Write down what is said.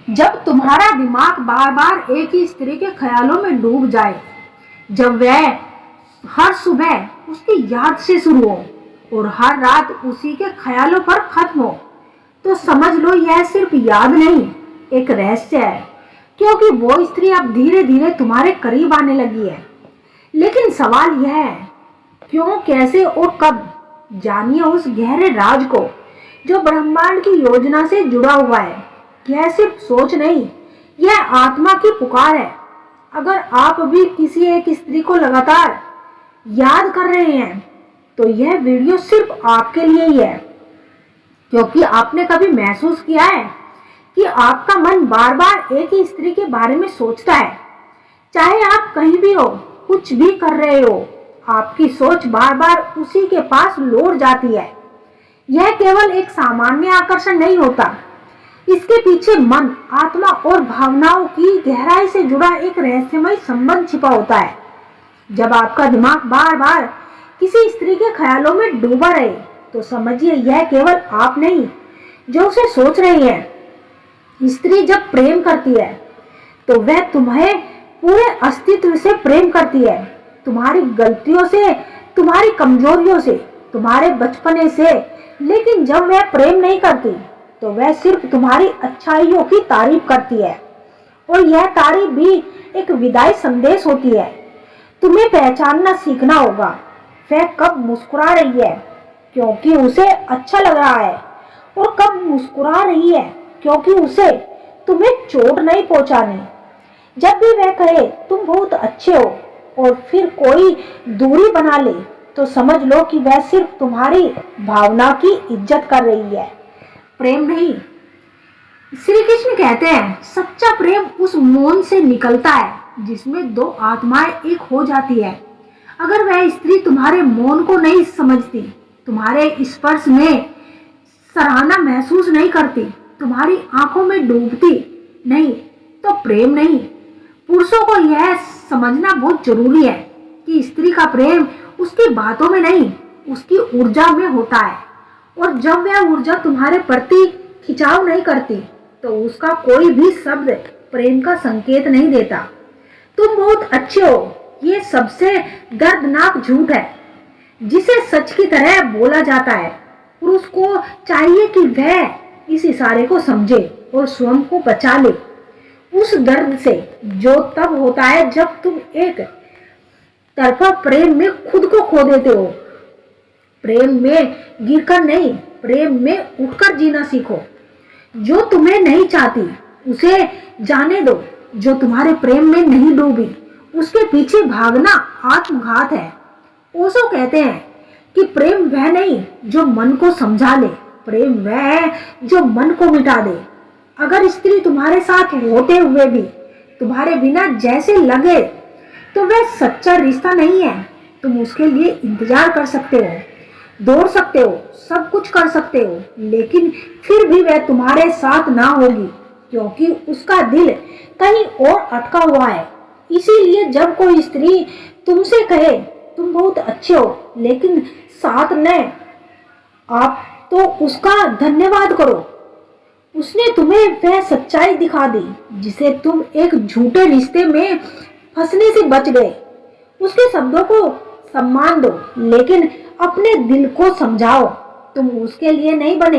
जब तुम्हारा दिमाग बार बार एक ही स्त्री के ख्यालों में डूब जाए, जब वह हर सुबह उसकी याद से शुरू हो और हर रात उसी के ख्यालों पर खत्म हो, तो समझ लो यह सिर्फ याद नहीं, एक रहस्य है। क्योंकि वो स्त्री अब धीरे धीरे तुम्हारे करीब आने लगी है। लेकिन सवाल यह है, क्यों, कैसे और कब? जानिए उस गहरे राज को जो ब्रह्मांड की योजना से जुड़ा हुआ है। यह सिर्फ सोच नहीं, यह आत्मा की पुकार है। अगर आप भी किसी एक स्त्री को लगातार याद कर रहे हैं, तो यह वीडियो सिर्फ आपके लिए ही है। क्योंकि आपने कभी महसूस किया है कि आपका मन बार बार एक ही स्त्री के बारे में सोचता है। चाहे आप कहीं भी हो, कुछ भी कर रहे हो, आपकी सोच बार बार उसी के पास लौट जाती है। यह केवल एक सामान्य आकर्षण नहीं होता, इसके पीछे मन, आत्मा और भावनाओं की गहराई से जुड़ा एक रहस्यमय संबंध छिपा होता है। जब आपका दिमाग बार बार किसी स्त्री के ख्यालों में डूबा रहे, तो समझिए यह केवल आप नहीं जो उसे सोच रही है। स्त्री जब प्रेम करती है, तो वह तुम्हें पूरे अस्तित्व से प्रेम करती है, तुम्हारी गलतियों से, तुम्हारी कमजोरियों से, तुम्हारे बचपने से। लेकिन जब वह प्रेम नहीं करती, तो वह सिर्फ तुम्हारी अच्छाइयों की तारीफ करती है। और यह तारीफ भी एक विदाई संदेश होती है। तुम्हें पहचानना सीखना होगा, वह कब मुस्कुरा रही है क्योंकि उसे अच्छा लग रहा है, और कब मुस्कुरा रही है क्योंकि उसे तुम्हें चोट नहीं पहुंचानी। जब भी वह कहे तुम बहुत अच्छे हो और फिर कोई दूरी बना ले, तो समझ लो कि वह सिर्फ तुम्हारी भावना की इज्जत कर रही है, प्रेम नहीं। श्री कृष्ण कहते हैं, सच्चा प्रेम उस मौन से निकलता है जिसमें दो आत्माएं एक हो जाती है। अगर वह स्त्री तुम्हारे मौन को नहीं समझती, तुम्हारे स्पर्श में सराहना महसूस नहीं करती, तुम्हारी आंखों में डूबती नहीं, तो प्रेम नहीं। पुरुषों को यह समझना बहुत जरूरी है कि स्त्री का प्रेम उसकी बातों में नहीं, उसकी ऊर्जा में होता है। और जब वह ऊर्जा तुम्हारे प्रति खिंचाव नहीं करती, तो उसका कोई भी शब्द प्रेम का संकेत नहीं देता। तुम बहुत अच्छे हो, ये सबसे दर्दनाक झूठ है जिसे सच की तरह बोला जाता है। पुरुष को चाहिए कि वह इस इशारे को समझे और स्वयं को बचा ले उस दर्द से, जो तब होता है जब तुम एक तरफा प्रेम में खुद को खो देते हो। प्रेम में गिरकर नहीं, प्रेम में उठकर जीना सीखो। जो तुम्हें नहीं चाहती उसे जाने दो, जो तुम्हारे प्रेम में नहीं डूबी उसके पीछे भागना आत्मघात है। ओशो कहते हैं कि प्रेम वह नहीं जो मन को समझा ले, प्रेम वह है जो मन को मिटा दे। अगर स्त्री तुम्हारे साथ होते हुए भी तुम्हारे बिना जैसे लगे, तो वह सच्चा रिश्ता नहीं है। तुम उसके लिए इंतजार कर सकते हो, दौड़ सकते हो, सब कुछ कर सकते हो, लेकिन फिर भी वह तुम्हारे साथ ना होगी, क्योंकि उसका दिल कहीं और अटका हुआ है। इसीलिए जब कोई स्त्री तुमसे कहे तुम बहुत अच्छे हो लेकिन साथ न आप, तो उसका धन्यवाद करो। उसने तुम्हें वह सच्चाई दिखा दी जिसे तुम एक झूठे रिश्ते में फंसने से बच गए। उसके शब्दों को सम्मान दो, लेकिन अपने दिल को समझाओ। तुम उसके लिए नहीं बने,